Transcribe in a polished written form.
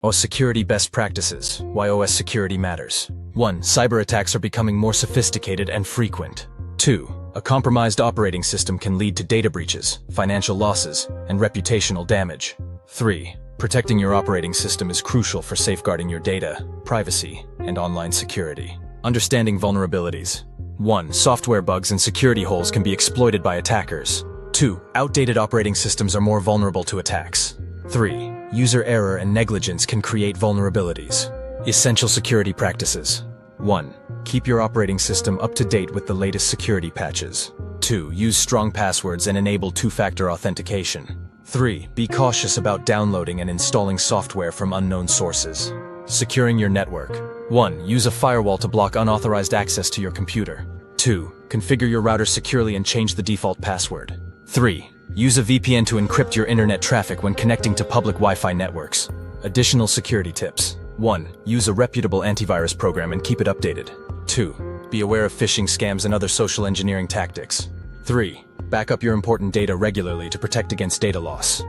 OS security best practices. Why OS security matters. 1. Cyber attacks are becoming more sophisticated and frequent. 2. A compromised operating system can lead to data breaches, financial losses, and reputational damage. 3. Protecting your operating system is crucial for safeguarding your data, privacy, and online security. Understanding vulnerabilities. 1. Software bugs and security holes can be exploited by attackers. 2. Outdated operating systems are more vulnerable to attacks. 3. User error and negligence can create vulnerabilities. Essential security practices. 1. Keep your operating system up to date with the latest security patches. 2. Use strong passwords and enable two-factor authentication. 3. Be cautious about downloading and installing software from unknown sources. Securing your network. 1. Use a firewall to block unauthorized access to your computer. 2. Configure your router securely and change the default password. 3. Use a VPN to encrypt your internet traffic when connecting to public Wi-Fi networks. Additional security tips. 1. Use a reputable antivirus program and keep it updated. 2. Be aware of phishing scams and other social engineering tactics. 3. Back up your important data regularly to protect against data loss.